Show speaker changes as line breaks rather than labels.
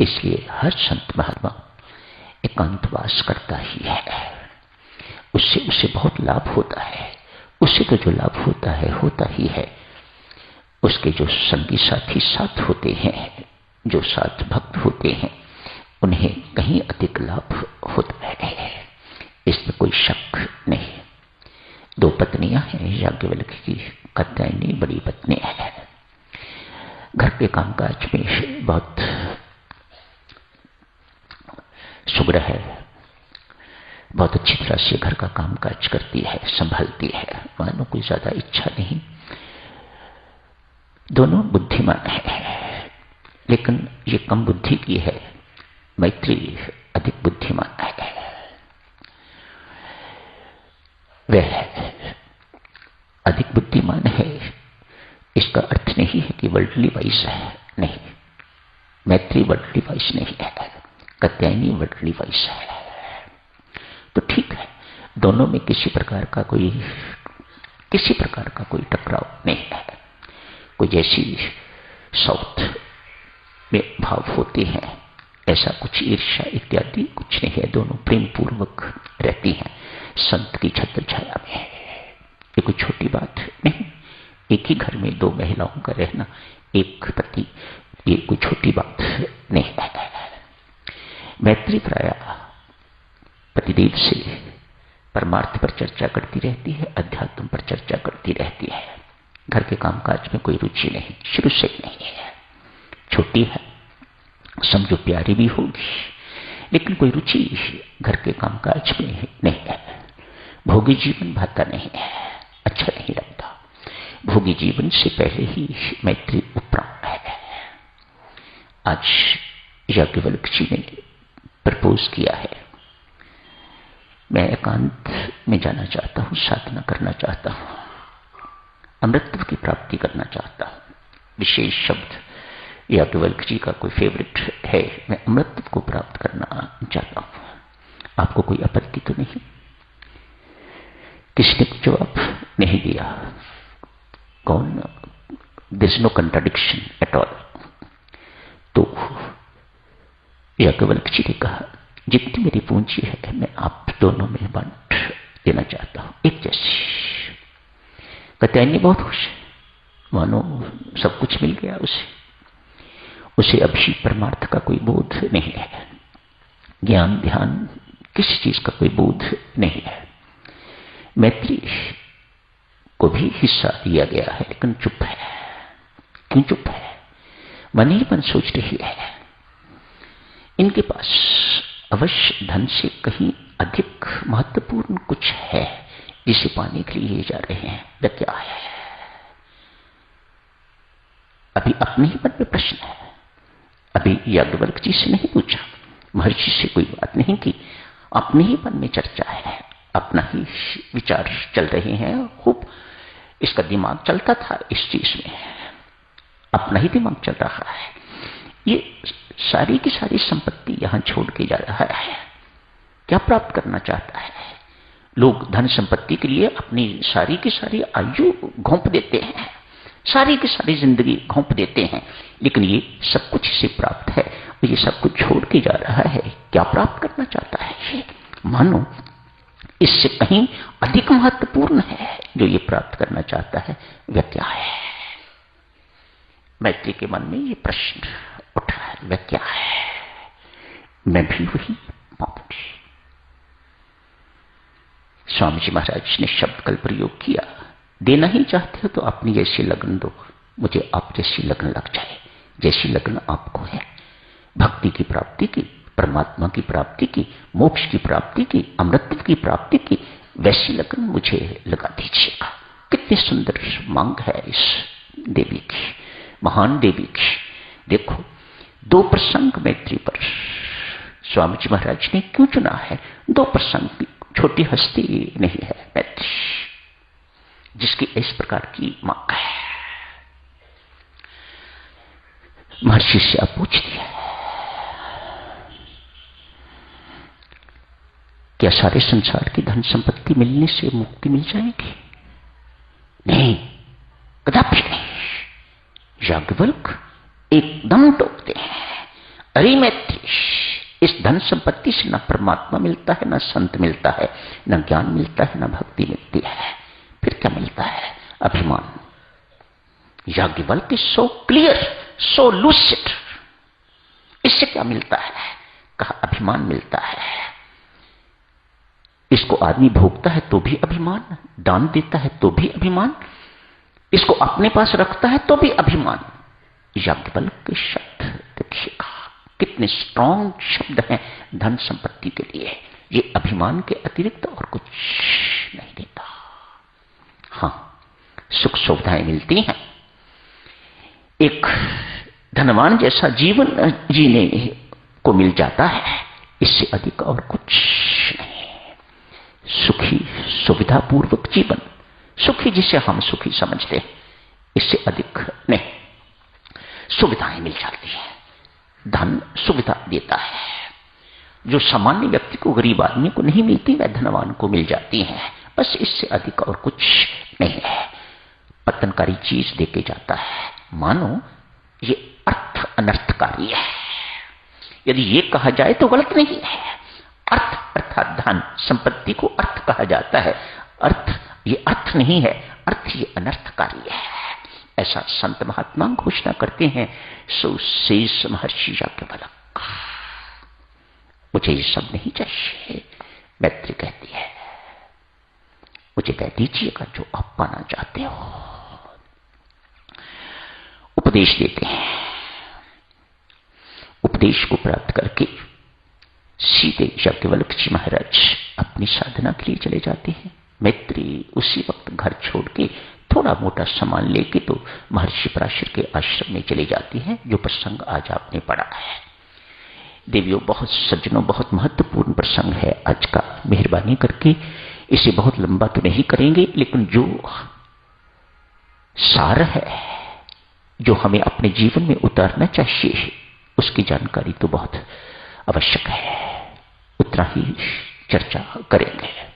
इसलिए हर संत महात्मा एकांतवास करता ही है। उससे उसे बहुत लाभ होता है। उससे तो जो लाभ होता ही है। उसके जो संगी साथी साथ होते हैं, जो साथ भक्त होते हैं, उन्हें कहीं अधिक लाभ होता है, इसमें कोई शक नहीं। 2 पत्नियां हैं याज्ञवल्क्य की। कात्यायनी बड़ी पत्नी है। घर के कामकाज में बहुत सुग्रह है, बहुत अच्छी तरह से घर का कामकाज करती है, संभालती है। मानो कोई ज्यादा इच्छा नहीं। दोनों बुद्धिमान है, लेकिन ये कम बुद्धि की है। मैत्री अधिक बुद्धिमान है। वह अधिक बुद्धिमान है, इसका अर्थ नहीं है कि वर्ल्डली वाइज है, नहीं। मैत्री वर्ल्डली वाइज नहीं है, कात्यायनी वर्ल्डली वाइज है। तो ठीक है, दोनों में किसी प्रकार का कोई टकराव नहीं है। कोई जैसी साउथ में भाव होते हैं, ऐसा कुछ ईर्ष्या इत्यादि कुछ नहीं है। दोनों प्रेम पूर्वक रहती हैं संत की छत्र छाया में। ये कोई छोटी बात नहीं। एक ही घर में 2 महिलाओं का रहना, एक पति, ये कोई छोटी बात नहीं है। मैत्री प्राय पतिदेव से परमार्थ पर चर्चा करती रहती है, अध्यात्म पर चर्चा करती रहती है। घर के कामकाज में कोई रुचि नहीं, शुरू से नहीं है। छोटी है, समझो प्यारी भी होगी, लेकिन कोई रुचि घर के कामकाज में नहीं है। भोगी जीवन भाता नहीं है, अच्छा नहीं लगता। भोगी जीवन से पहले ही मैत्री उपराम है। आज याज्ञवल्क्य जी ने प्रपोज किया है, मैं एकांत में जाना चाहता हूं, साधना करना चाहता हूं, अमृतत्व की प्राप्ति करना चाहता हूं। विशेष शब्द याज्ञवल्क्य जी का कोई फेवरेट है, मैं अमृतत्व को प्राप्त करना चाहता हूं। आपको कोई आपत्ति तो नहीं? किसने जवाब नहीं दिया? कौन? There is no contradiction at all. तो याज्ञवल्क्य जी ने कहा, जितनी मेरी पूंजी है मैं आप दोनों में बांट देना चाहता हूं, एक जैसी। कात्यायनी बहुत खुश है, मानो सब कुछ मिल गया उसे अभी परमार्थ का कोई बोध नहीं है, ज्ञान ध्यान किसी चीज का कोई बोध नहीं है। मैत्री को भी हिस्सा दिया गया है, लेकिन चुप है। क्यों चुप है? मन ही मन सोच रही है। इनके पास अवश्य धन से कहीं अधिक महत्वपूर्ण कुछ है, जिसे पाने के लिए जा रहे हैं। वह क्या है? अभी अपने ही मन में प्रश्न है। अभी याज्ञवल्क्य जी से नहीं पूछा, महर्षि से कोई बात नहीं की, अपने ही मन में चर्चा है, अपना ही विचार चल रहे हैं। खूब इसका दिमाग चलता था इस चीज में, अपना ही दिमाग चल रहा है। ये सारी की सारी संपत्ति यहां छोड़ के जा रहा है। क्या प्राप्त करना चाहता है? लोग धन संपत्ति के लिए अपनी सारी की सारी आयु घोंप देते हैं, सारी की सारी जिंदगी घोंप देते हैं, लेकिन ये सब कुछ इसे प्राप्त है, ये सब कुछ छोड़ के जा रहा है। क्या प्राप्त करना चाहता है ये? मानो इससे कहीं अधिक महत्वपूर्ण है जो ये प्राप्त करना चाहता है। वह क्या है? मैत्री के मन में ये प्रश्न उठा है, वह क्या है? मैं भी वही मांगूंगी। स्वामी जी महाराज ने शब्द कल प्रयोग किया, देना ही चाहते हो तो अपनी जैसी लगन दो, मुझे आप जैसी लगन लग जाए, जैसी लगन आपको है। भक्ति की प्राप्ति की, परमात्मा की प्राप्ति की, मोक्ष की प्राप्ति की, अमृतत्व की प्राप्ति की, वैसी लगन मुझे लगा दीजिएगा। कितनी सुंदर मांग है इस देवी की, महान देवी की। देखो, 2 प्रसंग मैत्री पर स्वामी जी महाराज ने क्यों चुना है? 2 प्रसंग की छोटी हस्ती नहीं है मैत्री, जिसकी इस प्रकार की मांग है। महर्षि से आप पूछती है, क्या सारे संसार की धन संपत्ति मिलने से मुक्ति मिल जाएगी? नहीं, कदापि नहीं। याज्ञवल्क्य एकदम टोकते हैं, अरे मैत्री, इस धन संपत्ति से ना परमात्मा मिलता है, ना संत मिलता है, ना ज्ञान मिलता है, ना भक्ति मिलती है। फिर क्या मिलता है? अभिमान। याज्ञवल्क्य सो क्लियर, सो लूसिड। इससे क्या मिलता है? कहा अभिमान मिलता है। इसको आदमी भोगता है तो भी अभिमान, दान देता है तो भी अभिमान, इसको अपने पास रखता है तो भी अभिमान। याज्ञवल्क्य शब्द देखिएगा कितने स्ट्रॉन्ग शब्द हैं धन संपत्ति के लिए। ये अभिमान के अतिरिक्त और कुछ नहीं देता। हां, सुख सुविधाएं मिलती हैं, एक धनवान जैसा जीवन जीने को मिल जाता है, इससे अधिक और कुछ नहीं। सुखी सुविधापूर्वक जीवन, सुखी जिसे हम सुखी समझते हैं, इससे अधिक नहीं। सुविधाएं मिल जाती है, धन सुविधा देता है। जो सामान्य व्यक्ति को, गरीब आदमी को नहीं मिलती, वह धनवान को मिल जाती है। बस इससे अधिक और कुछ नहीं है। पतनकारी चीज देके जाता है। मानो ये अर्थ अनर्थकारी है। यदि ये कहा जाए तो गलत नहीं है। अर्थ अर्थात धन संपत्ति को अर्थ कहा जाता है। अर्थ ये अर्थ नहीं है, अर्थ ये अनर्थकारी है, ऐसा संत महात्मा घोषणा करते हैं। सो शेष महर्षि याज्ञवल्क्य, मुझे ये सब नहीं चाहिए। मैत्री कहती है, मुझे कह दीजिएगा जो आप पाना चाहते हो। उपदेश देते हैं। उपदेश को प्राप्त करके सीधे याज्ञवल्क्य जी महाराज अपनी साधना के लिए चले जाते हैं। मैत्री उसी वक्त घर छोड़ के थोड़ा मोटा सामान लेके तो महर्षि पराशर के आश्रम में चले जाती है, जो प्रसंग आज आपने पढ़ा है। देवियों, बहुत सज्जनों, बहुत महत्वपूर्ण प्रसंग है आज का। मेहरबानी करके इसे बहुत लंबा तो नहीं करेंगे, लेकिन जो सार है, जो हमें अपने जीवन में उतारना चाहिए, उसकी जानकारी तो बहुत आवश्यक है। उतना ही चर्चा करेंगे।